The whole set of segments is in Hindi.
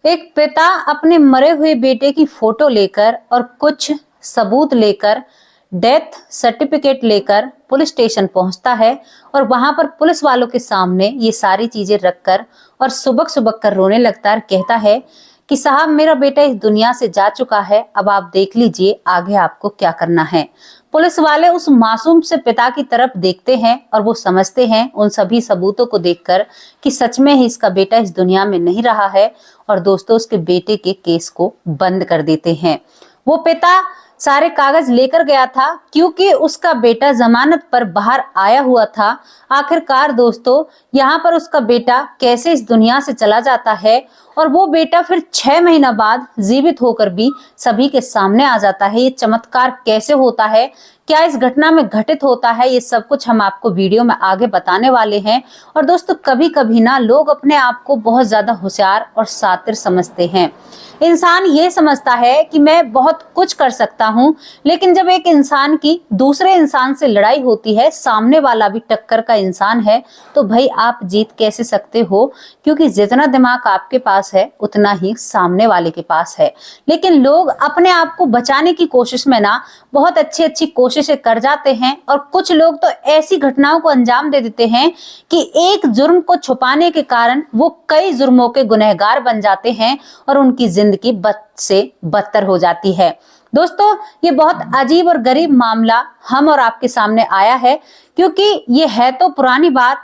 एक पिता अपने मरे हुए बेटे की फोटो लेकर और कुछ सबूत लेकर, डेथ सर्टिफिकेट लेकर पुलिस स्टेशन पहुंचता है और वहां पर पुलिस वालों के सामने ये सारी चीजें रखकर और सुबक सुबक कर रोने लगता है। कहता है कि साहब, मेरा बेटा इस दुनिया से जा चुका है, अब आप देख लीजिए आगे आपको क्या करना है। पुलिस वाले उस मासूम से पिता की तरफ देखते हैं और वो समझते हैं उन सभी सबूतों को देखकर कि सच में ही इसका बेटा इस दुनिया में नहीं रहा है, और दोस्तों उसके बेटे के केस को बंद कर देते हैं। वो पिता सारे कागज लेकर गया था क्योंकि उसका बेटा जमानत पर बाहर आया हुआ था। आखिरकार दोस्तों, यहाँ पर उसका बेटा कैसे इस दुनिया से चला जाता है और वो बेटा फिर 6 महीना बाद जीवित होकर भी सभी के सामने आ जाता है। ये चमत्कार कैसे होता है, क्या इस घटना में घटित होता है, ये सब कुछ हम आपको वीडियो में आगे बताने वाले हैं। और दोस्तों, कभी कभी ना लोग अपने आप को बहुत ज्यादा होशियार और शातिर समझते हैं। इंसान ये समझता है कि मैं बहुत कुछ कर सकता हूँ, लेकिन जब एक इंसान की दूसरे इंसान से लड़ाई होती है, सामने वाला भी टक्कर का इंसान है, तो भाई आप जीत कैसे सकते हो? क्योंकि जितना दिमाग आपके पास है उतना ही सामने वाले के पास है। लेकिन लोग अपने आप को बचाने की कोशिश में ना बहुत अच्छी अच्छी कोशिशें कर जाते हैं, और कुछ लोग तो ऐसी घटनाओं को अंजाम दे देते हैं कि एक जुर्म को छुपाने के कारण वो कई जुर्मों के गुनहगार बन जाते हैं और उनकी जिंदगी बद से बदतर हो जाती है। दोस्तों, ये बहुत अजीब और गरीब मामला हम और आपके सामने आया है, क्योंकि ये है तो पुरानी बात,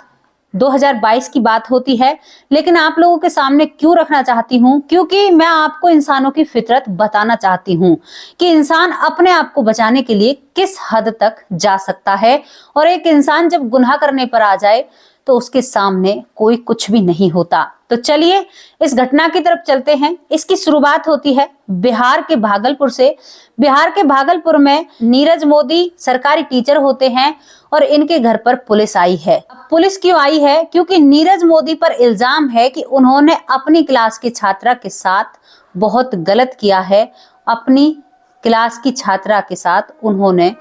2022 की बात होती है, लेकिन आप लोगों के सामने क्यों रखना चाहती हूँ? क्योंकि मैं आपको इंसानों की फितरत बताना चाहती हूँ कि इंसान अपने आप को बचाने के लिए किस हद तक जा सकता है, और एक इंसान जब गुनाह करने पर आ जाए तो उसके सामने कोई कुछ भी नहीं होता। तो चलिए इस घटना की तरफ चलते हैं। इसकी शुरुआत होती है बिहार के भागलपुर से। बिहार के भागलपुर में नीरज मोदी सरकारी टीचर होते हैं और इनके घर पर पुलिस आई है। पुलिस क्यों आई है? क्योंकि नीरज मोदी पर इल्जाम है कि उन्होंने अपनी क्लास की छात्रा के साथ बहुत गलत किया है। अपनी क्लास की छात्रा के साथ उन्होंने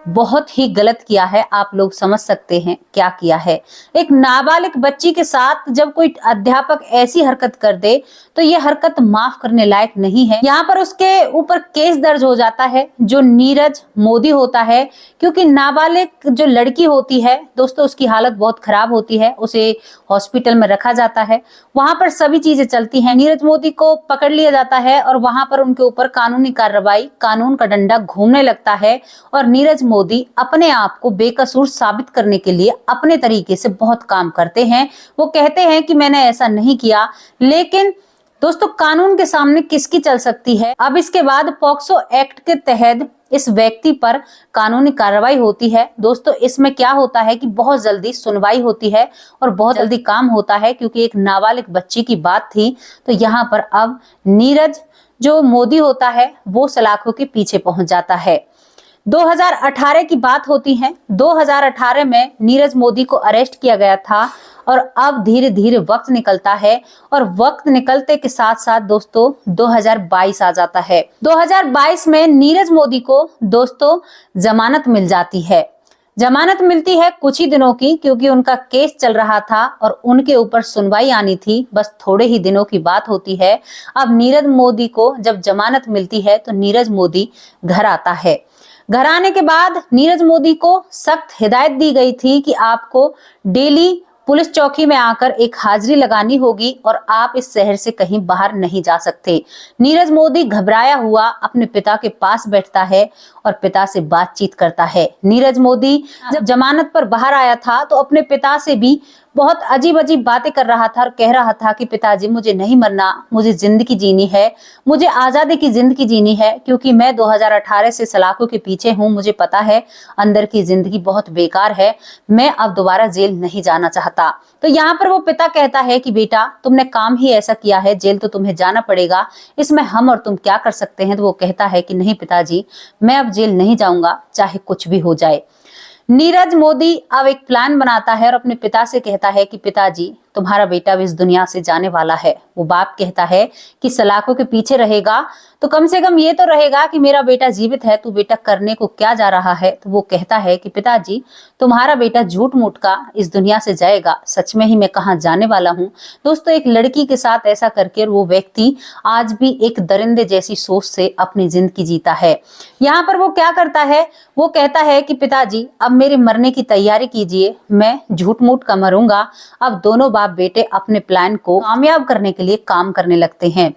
बहुत ही गलत किया है। आप लोग समझ सकते हैं क्या किया है। एक नाबालिग बच्ची के साथ जब कोई अध्यापक ऐसी हरकत कर दे तो ये हरकत माफ करने लायक नहीं है। यहाँ पर उसके ऊपर केस दर्ज हो जाता है जो नीरज मोदी होता है, क्योंकि नाबालिग जो लड़की होती है दोस्तों, उसकी हालत बहुत खराब होती है। उसे हॉस्पिटल में रखा जाता है, वहां पर सभी चीजें चलती हैं। नीरज मोदी को पकड़ लिया जाता है और वहां पर उनके ऊपर कानूनी कार्रवाई, कानून का डंडा घूमने लगता है, और नीरज मोदी अपने आप को बेकसूर साबित करने के लिए अपने तरीके से बहुत काम करते हैं। वो कहते हैं कि मैंने ऐसा नहीं किया, लेकिन दोस्तों कानून के सामने किसकी चल सकती है। अब इसके बाद पॉक्सो एक्ट के तहत इस व्यक्ति पर कानूनी कार्रवाई होती है। दोस्तों इसमें क्या होता है कि बहुत जल्दी सुनवाई होती है और बहुत जल्दी काम होता है, क्योंकि एक नाबालिग बच्ची की बात थी। तो यहाँ पर अब नीरज जो मोदी होता है वो सलाखों के पीछे पहुंच जाता है। 2018 की बात होती है। 2018 में नीरज मोदी को अरेस्ट किया गया था, और अब धीरे धीरे वक्त निकलता है, और वक्त निकलते के साथ साथ दोस्तों 2022 आ जाता है। 2022 में नीरज मोदी को दोस्तों जमानत मिल जाती है। जमानत मिलती है कुछ ही दिनों की, क्योंकि उनका केस चल रहा था और उनके ऊपर सुनवाई आनी थी। बस थोड़े ही दिनों की बात होती है। अब नीरज मोदी को जब जमानत मिलती है तो नीरज मोदी घर आता है। घर आने के बाद नीरज मोदी को सख्त हिदायत दी गई थी कि आपको डेली पुलिस चौकी में आकर एक हाजिरी लगानी होगी और आप इस शहर से कहीं बाहर नहीं जा सकते। नीरज मोदी घबराया हुआ अपने पिता के पास बैठता है और पिता से बातचीत करता है। नीरज मोदी जब जमानत पर बाहर आया था तो अपने पिता से भी बहुत अजीब अजीब बातें कर रहा था और कह रहा था कि पिताजी, मुझे नहीं मरना, मुझे जिंदगी जीनी है, मुझे आजादी की जिंदगी जीनी है, क्योंकि मैं 2018 से सलाखों के पीछे हूँ। मुझे पता है अंदर की जिंदगी बहुत बेकार है, मैं अब दोबारा जेल नहीं जाना चाहता। तो यहाँ पर वो पिता कहता है कि बेटा, तुमने काम ही ऐसा किया है, जेल तो तुम्हें जाना पड़ेगा, इसमें हम और तुम क्या कर सकते हैं? तो वो कहता है कि नहीं पिताजी, मैं अब जेल नहीं जाऊंगा, चाहे कुछ भी हो जाए। नीरज मोदी अब एक प्लान बनाता है और अपने पिता से कहता है कि पिताजी, तुम्हारा बेटा भी इस दुनिया से जाने वाला है। वो बाप कहता है कि सलाखों के पीछे रहेगा तो कम से कम ये तो रहेगा कि मेरा बेटा जीवित है, तू बेटा करने को क्या जा रहा है। तो वो कहता है कि पिताजी, तुम्हारा बेटा झूठ मूठ का इस दुनिया से जाएगा, सच में ही मैं कहाँ जाने वाला हूँ। दोस्तों, एक लड़की के साथ ऐसा करके वो व्यक्ति आज भी एक दरिंदे जैसी सोच से अपनी जिंदगी जीता है। यहाँ पर वो क्या करता है, वो कहता है कि पिताजी अब मेरे मरने की तैयारी कीजिए, मैं झूठ मूठ का मरूंगा। अब दोनों बाप बेटे अपने प्लान को कामयाब करने के लिए काम करने लगते हैं।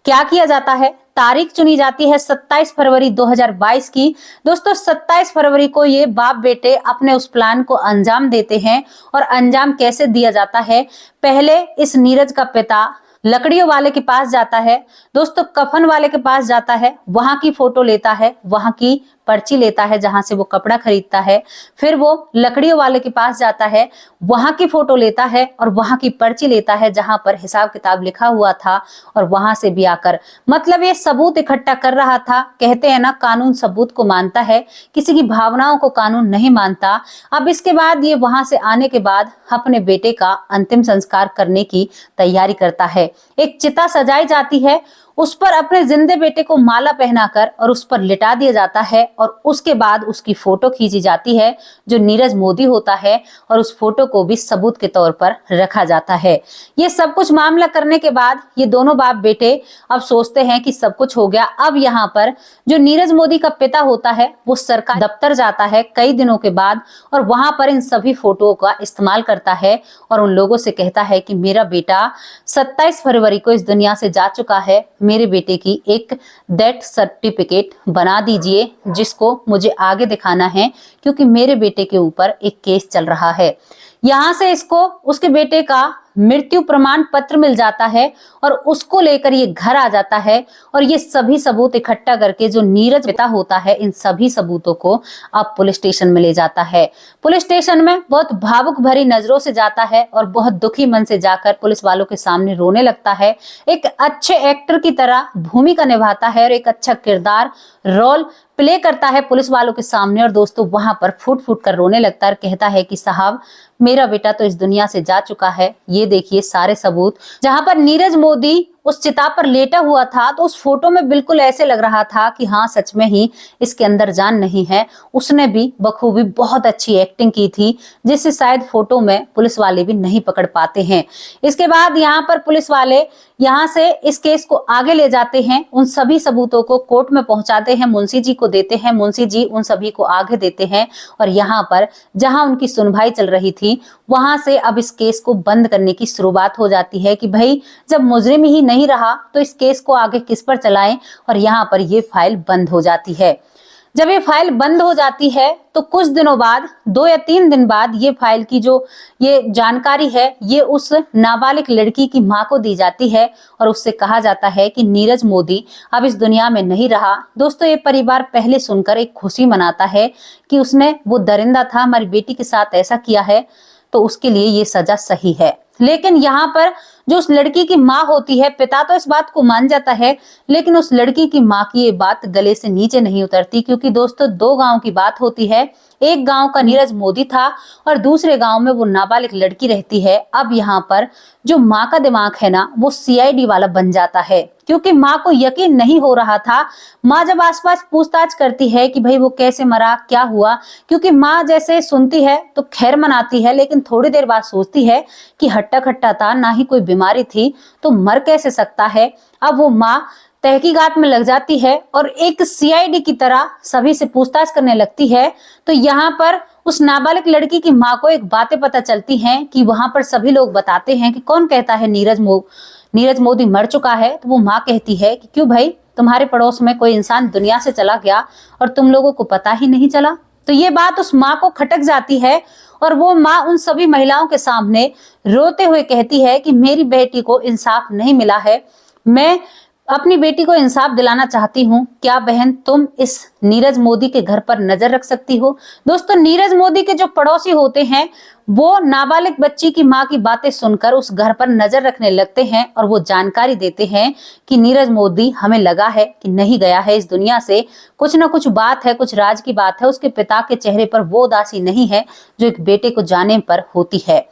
क्या किया जाता है, तारीख चुनी जाती है 27 फरवरी 2022 की। दोस्तों, 27 फरवरी को ये बाप बेटे अपने उस प्लान को अंजाम देते हैं। और अंजाम कैसे दिया जाता है, पहले इस नीरज का पिता लकड़ियों वाले के पास जाता है, दोस्तों कफन वाले के पास जाता है, वहां की फोटो लेता है, वहां की पर्ची लेता है जहां से वो कपड़ा खरीदता है। फिर वो लकड़ियों वाले के पास जाता है, वहां की फोटो लेता है और वहां की पर्ची लेता है जहां पर हिसाब किताब लिखा हुआ था। और वहां से भी आकर मतलब ये सबूत इकट्ठा कर रहा था। कहते हैं ना, कानून सबूत को मानता है, किसी की भावनाओं को कानून नहीं मानता। अब इसके बाद ये वहां से आने के बाद अपने बेटे का अंतिम संस्कार करने की तैयारी करता है। एक चिता सजाई जाती है, उस पर अपने जिंदे बेटे को माला पहनाकर और उस पर लिटा दिया जाता है। और उसके बाद उसकी फोटो खींची जाती है जो नीरज मोदी होता है, और उस फोटो को भी सबूत के तौर पर रखा जाता है। ये सब कुछ मामला करने के बाद ये दोनों बाप बेटे अब सोचते हैं कि सब कुछ हो गया। अब यहाँ पर जो नीरज मोदी का पिता होता है वो सरकारी दफ्तर जाता है कई दिनों के बाद, और वहां पर इन सभी फोटोओं का इस्तेमाल करता है और उन लोगों से कहता है कि मेरा बेटा 27 फरवरी को इस दुनिया से जा चुका है, मेरे बेटे की एक डेथ सर्टिफिकेट बना दीजिए जिसको मुझे आगे दिखाना है, क्योंकि मेरे बेटे के ऊपर एक केस चल रहा है। यहाँ से इसको उसके बेटे का मृत्यु प्रमाण पत्र मिल जाता है और उसको लेकर ये घर आ जाता है। और ये सभी सबूत इकट्ठा करके जो नीरज पिता होता है, इन सभी सबूतों को अब पुलिस स्टेशन में ले जाता है। पुलिस स्टेशन में बहुत भावुक भरी नजरों से जाता है और बहुत दुखी मन से जाकर पुलिस वालों के सामने रोने लगता है। एक अच्छे एक्टर की तरह भूमिका निभाता है और एक अच्छा किरदार रोल प्ले करता है पुलिस वालों के सामने। और दोस्तों, वहां पर फूट फूट कर रोने लगता है और कहता है कि साहब, मेरा बेटा तो इस दुनिया से जा चुका है। ये देखिए सारे सबूत। जहां पर नीरज मोदी उस चिता पर लेटा हुआ था तो उस फोटो में बिल्कुल ऐसे लग रहा था कि हाँ, सच में ही इसके अंदर जान नहीं है। उसने भी बखूबी बहुत अच्छी एक्टिंग की थी, जिससे शायद फोटो में पुलिस वाले भी नहीं पकड़ पाते हैं। इसके बाद यहाँ पर पुलिस वाले यहाँ से इस केस को आगे ले जाते हैं, उन सभी सबूतों को कोर्ट में पहुंचाते हैं, मुंशी जी को देते हैं, मुंशी जी उन सभी को आगे देते हैं। और यहाँ पर जहां उनकी सुनवाई चल रही थी, वहां से अब इस केस को बंद करने की शुरुआत हो जाती है कि भाई, जब मुजरिम ही नहीं रहा तो इस केस को आगे किस पर चलाएं। और यहाँ पर ये फाइल बंद हो जाती है। जब ये फाइल बंद हो जाती है तो कुछ दिनों बाद, 2 या 3 दिन बाद, ये फाइल की जो ये जानकारी है ये उस नाबालिग लड़की की मां को दी जाती है और उससे कहा जाता है कि नीरज मोदी अब इस दुनिया में नहीं रहा। दोस्तों, ये परिवार पहले सुनकर एक खुशी मनाता है कि उसने, वो दरिंदा था, हमारी बेटी के साथ ऐसा किया है तो उसके लिए ये सजा सही है। लेकिन यहाँ पर जो उस लड़की की माँ होती है, पिता तो इस बात को मान जाता है, लेकिन उस लड़की की माँ की ये बात गले से नीचे नहीं उतरती। क्योंकि दोस्तों, 2 गांव की बात होती है। एक गांव का नीरज मोदी था और दूसरे गांव में वो नाबालिग लड़की रहती है। अब यहाँ पर जो माँ का दिमाग है ना, वो सीआईडी वाला बन जाता है, क्योंकि माँ को यकीन नहीं हो रहा था। माँ जब आसपास पूछताछ करती है कि भाई वो कैसे मरा, क्या हुआ, क्योंकि माँ जैसे सुनती है तो खैर मनाती है, लेकिन थोड़ी देर बाद सोचती है कि हट्टा खट्टा था, ना ही कोई बीमारी थी, तो मर कैसे सकता है। अब वो माँ तहकीकात में लग जाती है और एक सीआईडी की तरह सभी से पूछताछ करने लगती है। तो यहाँ पर उस नाबालिग लड़की की माँ को एक बातें पता चलती हैं कि वहां पर सभी लोग बताते हैं कि कौन कहता है नीरज मोदी मर चुका है। तो वो माँ कहती है कि क्यों भाई, तुम्हारे पड़ोस में कोई इंसान दुनिया से चला गया और तुम लोगों को पता ही नहीं चला। तो ये बात उस माँ को खटक जाती है और वो माँ उन सभी महिलाओं के सामने रोते हुए कहती है कि मेरी बेटी को इंसाफ नहीं मिला है, मैं अपनी बेटी को इंसाफ दिलाना चाहती हूँ। क्या बहन, तुम इस नीरज मोदी के घर पर नजर रख सकती हो। दोस्तों, नीरज मोदी के जो पड़ोसी होते हैं वो नाबालिग बच्ची की माँ की बातें सुनकर उस घर पर नजर रखने लगते हैं और वो जानकारी देते हैं कि नीरज मोदी, हमें लगा है कि नहीं गया है इस दुनिया से, कुछ ना कुछ बात है, कुछ राज की बात है। उसके पिता के चेहरे पर वो उदासी नहीं है जो एक बेटे को जाने पर होती है।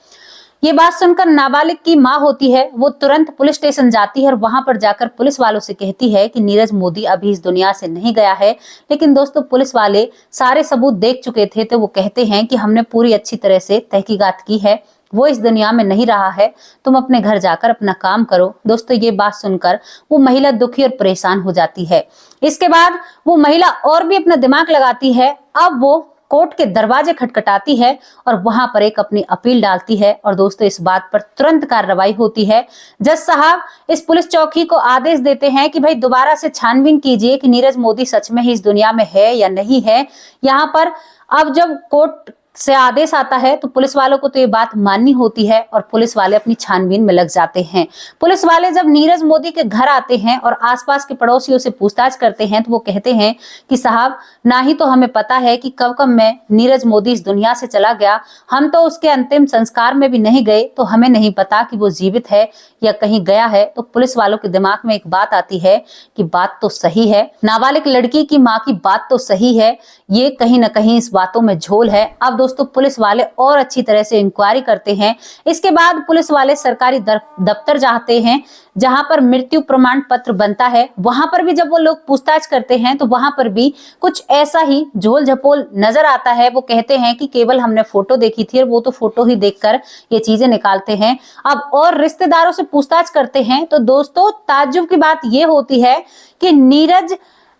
ये बात सुनकर नाबालिग की माँ होती है, वो तुरंत पुलिस स्टेशन जाती है और वहां पर जाकर पुलिस वालों से कहती है कि नीरज मोदी अभी इस दुनिया से नहीं गया है। लेकिन दोस्तों पुलिस वाले सारे सबूत देख चुके थे, तो वो कहते हैं कि हमने पूरी अच्छी तरह से तहकीकात की है, वो इस दुनिया में नहीं रहा है, तुम अपने घर जाकर अपना काम करो। दोस्तों ये बात सुनकर वो महिला दुखी और परेशान हो जाती है। इसके बाद वो महिला और भी अपना दिमाग लगाती है। अब वो कोर्ट के दरवाजे खटखटाती है और वहां पर एक अपनी अपील डालती है। और दोस्तों इस बात पर तुरंत कार्रवाई होती है। जज साहब इस पुलिस चौकी को आदेश देते हैं कि भाई दोबारा से छानबीन कीजिए कि नीरज मोदी सच में ही इस दुनिया में है या नहीं है। यहाँ पर अब जब कोर्ट से आदेश आता है तो पुलिस वालों को तो ये बात माननी होती है और पुलिस वाले अपनी छानबीन में लग जाते हैं। पुलिस वाले जब नीरज मोदी के घर आते हैं और आसपास के पड़ोसियों से पूछताछ करते हैं तो वो कहते हैं कि साहब ना ही तो हमें पता है कि कब कब में नीरज मोदी इस दुनिया से चला गया, हम तो उसके अंतिम संस्कार में भी नहीं गए, तो हमें नहीं पता कि वो जीवित है या कहीं गया है। तो पुलिस वालों के दिमाग में एक बात आती है कि बात तो सही है, नाबालिग लड़की की माँ की बात तो सही है, ये कहीं ना कहीं इस बातों में झोल है। अब दोस्तों पुलिस वाले और अच्छी तरह से इंक्वायरी करते हैं। इसके बाद पुलिस वाले सरकारी दफ्तर जाते हैं जहां पर मृत्यु प्रमाण पत्र बनता है। वहां पर भी जब वो लोग पूछताछ करते हैं तो वहां पर भी कुछ ऐसा ही झोल झपोल नजर आता है। वो कहते हैं कि केवल हमने फोटो देखी थी और वो तो फोटो ही देखकर ये चीजें निकालते हैं। अब और रिश्तेदारों से पूछताछ करते हैं तो दोस्तों ताज्जुब की बात ये होती है कि नीरज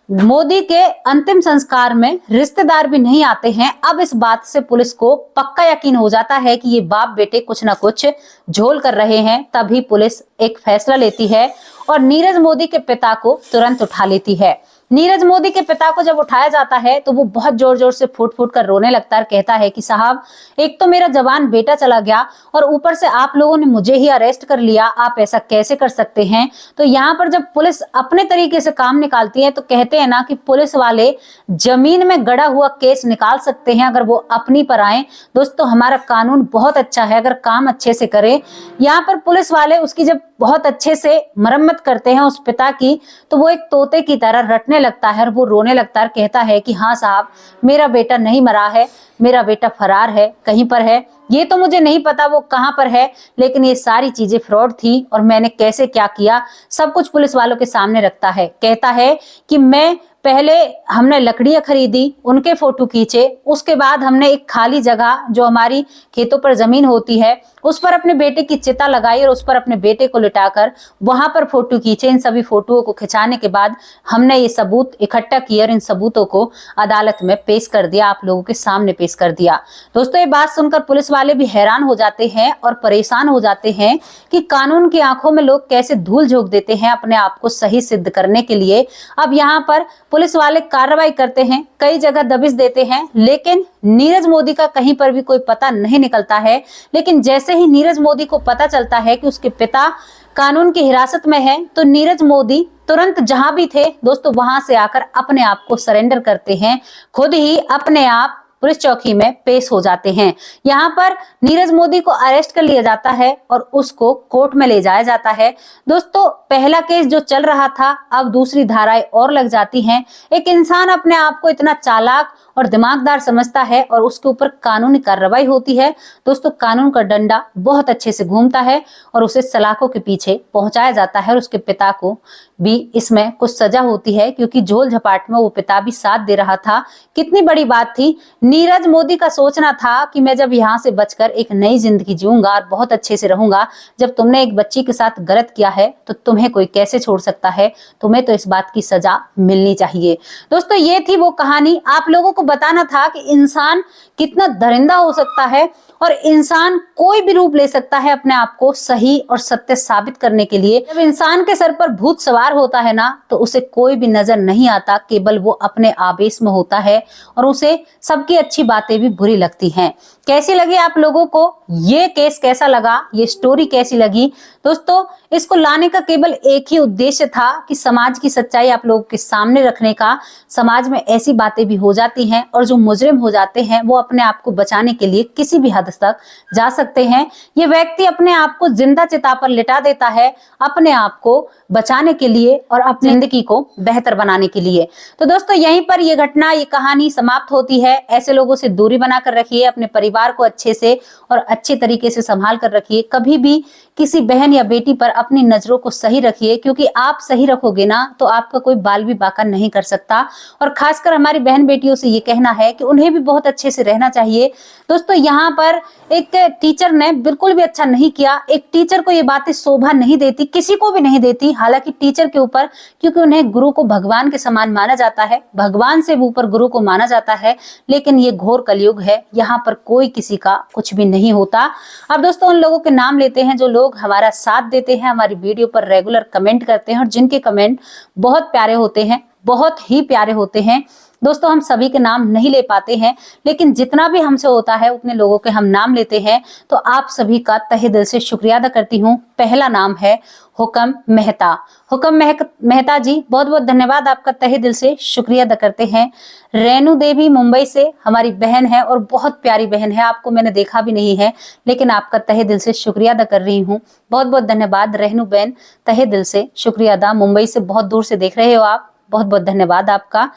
मोदी के अंतिम संस्कार में रिश्तेदार भी नहीं आते हैं। अब इस बात से पुलिस को पक्का यकीन हो जाता है कि ये बाप बेटे कुछ ना कुछ झोल कर रहे हैं। तभी पुलिस एक फैसला लेती है और नीरज मोदी के पिता को तुरंत उठा लेती है। नीरज मोदी के पिता को जब उठाया जाता है तो वो बहुत जोर जोर से फूट फूट कर रोने लगता है, कहता है कि साहब एक तो मेरा जवान बेटा चला गया और ऊपर से आप लोगों ने मुझे ही अरेस्ट कर लिया, आप ऐसा कैसे कर सकते हैं। तो यहाँ पर जब पुलिस अपने तरीके से काम निकालती है तो कहते हैं ना कि पुलिस वाले जमीन में गड़ा हुआ केस निकाल सकते हैं अगर वो अपनी पर आए। दोस्तों हमारा कानून बहुत अच्छा है अगर काम अच्छे से करे। यहाँ पर पुलिस वाले उसकी जब बहुत अच्छे से मरम्मत करते हैं उस पिता की, तो वो एक तोते की तरह रटने लगता है और वो रोने लगता है, कहता है कि हाँ साहब मेरा बेटा नहीं मरा है, मेरा बेटा फरार है, कहीं पर है, ये तो मुझे नहीं पता वो कहाँ पर है, लेकिन ये सारी चीजें फ्रॉड थी और मैंने कैसे क्या किया सब कुछ पुलिस वालों के सामने रखता है। कहता है कि मैं पहले हमने लकड़ियां खरीदी, उनके फोटो खींचे, उसके बाद हमने एक खाली जगह जो हमारी खेतों पर जमीन होती है उस पर अपने बेटे की चिता लगाई और उस पर अपने बेटे को लिटाकर वहां पर फोटो खींचे। इन सभी फोटोओं को खिंचाने के बाद हमने ये सबूत इकट्ठा किए और इन सबूतों को अदालत में पेश कर दिया, आप लोगों के सामने पेश कर दिया। दोस्तों ये बात सुनकर पुलिस वाले भी हैरान हो जाते हैं और परेशान हो जाते हैं कि कानून की आंखों में लोग कैसे धूल झोंक देते हैं अपने आप को सही सिद्ध करने के लिए। अब यहाँ पर पुलिस वाले कार्रवाई करते हैं, कई जगह दबिश देते हैं, लेकिन नीरज मोदी का कहीं पर भी कोई पता नहीं निकलता है। लेकिन जैसे ही नीरज मोदी को पता चलता है कि उसके पिता कानून की हिरासत में है तो नीरज मोदी तुरंत जहां भी थे दोस्तों वहां से आकर अपने आप को सरेंडर करते हैं, खुद ही अपने आप पुलिस चौकी में पेश हो जाते हैं। यहाँ पर नीरज मोदी को अरेस्ट कर लिया जाता है और उसको कोर्ट में ले जाया जाता है। दोस्तों पहला केस जो चल रहा था अब दूसरी धाराएं और लग जाती हैं। एक इंसान अपने आप को इतना चालाक और दिमागदार समझता है और उसके ऊपर कानूनी कार्रवाई होती है। दोस्तों कानून का डंडा बहुत अच्छे से घूमता है और उसे सलाखों के पीछे पहुंचाया जाता है और उसके पिता को भी इसमें कुछ सजा होती है क्योंकि झोल झपाट में वो पिता भी साथ दे रहा था। कितनी बड़ी बात थी, नीरज मोदी का सोचना था कि मैं जब यहाँ से बचकर एक नई जिंदगी जीऊंगा और बहुत अच्छे से रहूंगा। जब तुमने एक बच्ची के साथ गलत किया है तो तुम्हें कोई कैसे छोड़ सकता है, तुम्हें तो इस बात की सजा मिलनी चाहिए। दोस्तों ये थी वो कहानी, आप लोगों को बताना था कि इंसान कितना दरिंदा हो सकता है और इंसान कोई भी रूप ले सकता है अपने आप को सही और सत्य साबित करने के लिए। जब इंसान के सर पर भूत सवार होता है ना तो उसे कोई भी नजर नहीं आता, केवल वो अपने आवेश में होता है और उसे सबकी अच्छी बातें भी बुरी लगती हैं। कैसी लगी आप लोगों को ये केस, कैसा लगा ये स्टोरी, कैसी लगी? दोस्तों इसको लाने का केवल एक ही उद्देश्य था कि समाज की सच्चाई आप लोगों के सामने रखने का। समाज में ऐसी बातें भी हो जाती हैं और जो मुजरिम हो जाते हैं वो अपने आप को बचाने के लिए किसी भी हद तक जा सकते हैं। ये व्यक्ति अपने आप को जिंदा चिता पर लिटा देता है अपने आप को बचाने के लिए और अपनी जिंदगी को बेहतर बनाने के लिए। तो दोस्तों यहीं पर ये घटना, ये कहानी समाप्त होती है। ऐसे लोगों से दूरी बनाकर रखिए, अपने परिवार को अच्छे से और अच्छे तरीके से संभाल कर रखिए। कभी भी किसी बहन या बेटी पर अपनी नजरों को सही रखिए, क्योंकि आप सही रखोगे ना तो आपका कोई बाल भी बाका नहीं कर सकता। और खासकर हमारी बहन बेटियों से ये कहना है कि उन्हें भी बहुत अच्छे से रहना चाहिए। दोस्तों यहाँ पर एक टीचर ने बिल्कुल भी अच्छा नहीं किया। एक टीचर को ये बातें शोभा नहीं देती, किसी को भी नहीं देती। हालांकि टीचर के ऊपर, क्योंकि उन्हें गुरु को भगवान के समान माना जाता है, भगवान से भी ऊपर गुरु को माना जाता है। लेकिन ये घोर कलयुग है, यहाँ पर कोई किसी का कुछ भी नहीं होता। अब दोस्तों उन लोगों के नाम लेते हैं जो लोग हमारा साथ देते हैं, हमारी वीडियो पर रेगुलर कमेंट करते हैं और जिनके कमेंट बहुत प्यारे होते हैं, बहुत ही प्यारे होते हैं। दोस्तों हम सभी के नाम नहीं ले पाते हैं, लेकिन जितना भी हमसे होता है उतने लोगों के हम नाम लेते हैं। तो आप सभी का तहे दिल से शुक्रिया अदा करती हूँ। पहला नाम है हुक्म मेहता। हुक्म मेहता जी, बहुत बहुत धन्यवाद, आपका तहे दिल से शुक्रिया अदा करते हैं। रेणु देवी मुंबई से हमारी बहन है और बहुत प्यारी बहन है, आपको मैंने देखा भी नहीं है, लेकिन आपका तहे दिल से शुक्रिया अदा कर रही हूँ। बहुत बहुत धन्यवाद रेणु बहन, तहे दिल से शुक्रिया अदा। मुंबई से बहुत दूर से देख रहे हो आप, बहुत बहुत धन्यवाद आपका।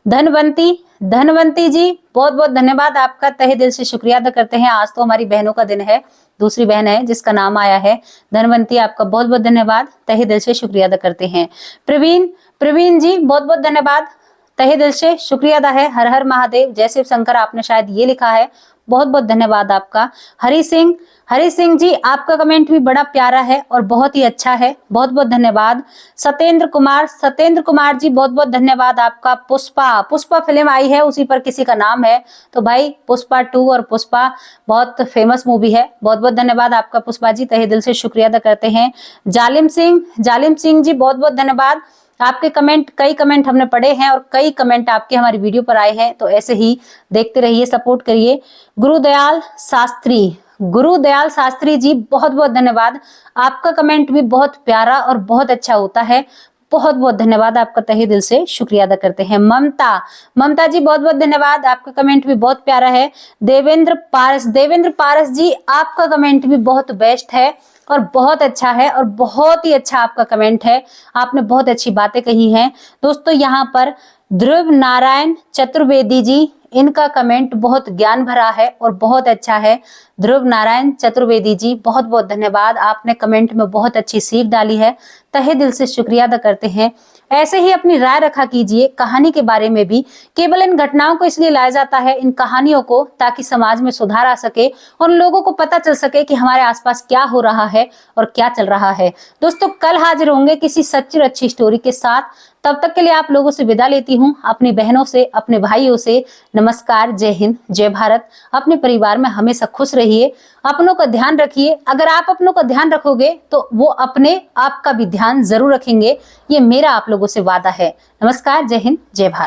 धनवंती जी, बहुत बहुत धन्यवाद, आपका तहे दिल से शुक्रिया अदा करते हैं। आज तो हमारी बहनों का दिन है, दूसरी बहन है जिसका नाम आया है धनवंती, आपका बहुत बहुत धन्यवाद, तहे दिल से शुक्रिया अदा करते हैं। प्रवीण जी, बहुत बहुत धन्यवाद, तहे दिल से शुक्रिया अदा है। हर हर महादेव, जय शिव शंकर, आपने शायद ये लिखा है, बहुत बहुत धन्यवाद आपका। हरि सिंह जी, आपका कमेंट भी बड़ा प्यारा है और बहुत ही अच्छा है, बहुत बहुत धन्यवाद। सत्येंद्र कुमार जी, बहुत बहुत धन्यवाद आपका। पुष्पा फिल्म आई है, उसी पर किसी का नाम है, तो भाई पुष्पा 2 और पुष्पा बहुत फेमस मूवी है। बहुत बहुत धन्यवाद आपका पुष्पा जी, तहे दिल से शुक्रिया अदा करते हैं। जालिम सिंह जी, बहुत बहुत धन्यवाद, आपके कई कमेंट हमने पढ़े हैं और कई कमेंट आपके हमारी वीडियो पर आए हैं, तो ऐसे ही देखते रहिए, सपोर्ट करिए। गुरुदयाल शास्त्री जी, बहुत बहुत धन्यवाद, आपका कमेंट भी बहुत प्यारा और बहुत अच्छा होता है, बहुत बहुत धन्यवाद, आपका तहे दिल से शुक्रिया अदा करते हैं। ममता जी, बहुत बहुत धन्यवाद, आपका कमेंट भी बहुत प्यारा है। देवेंद्र पारस जी, आपका कमेंट भी बहुत बेस्ट है और बहुत अच्छा है और बहुत ही अच्छा आपका कमेंट है, आपने बहुत अच्छी बातें कही हैं। दोस्तों यहाँ पर ध्रुव नारायण चतुर्वेदी जी, इनका कमेंट बहुत ज्ञान भरा है और बहुत अच्छा है। ध्रुव नारायण चतुर्वेदी जी, बहुत बहुत धन्यवाद, आपने कमेंट में बहुत अच्छी सीख डाली है, तहे दिल से शुक्रिया अदा करते हैं। ऐसे ही अपनी राय रखा कीजिए कहानी के बारे में भी। केवल इन घटनाओं को इसलिए लाया जाता है, इन कहानियों को, ताकि समाज में सुधार आ सके और लोगों को पता चल सके कि हमारे आसपास क्या हो रहा है और क्या चल रहा है। दोस्तों कल हाजिर होंगे किसी सच्ची और अच्छी स्टोरी के साथ, तब तक के लिए आप लोगों से विदा लेती हूँ, अपनी बहनों से, अपने भाइयों से नमस्कार, जय हिंद, जय भारत। अपने परिवार में हमेशा खुश रहिए, अपनों का ध्यान रखिए। अगर आप अपनों का ध्यान रखोगे तो वो अपने आप का भी ध्यान जरूर रखेंगे, ये मेरा आप लोगों से वादा है। नमस्कार, जय हिंद, जय भारत।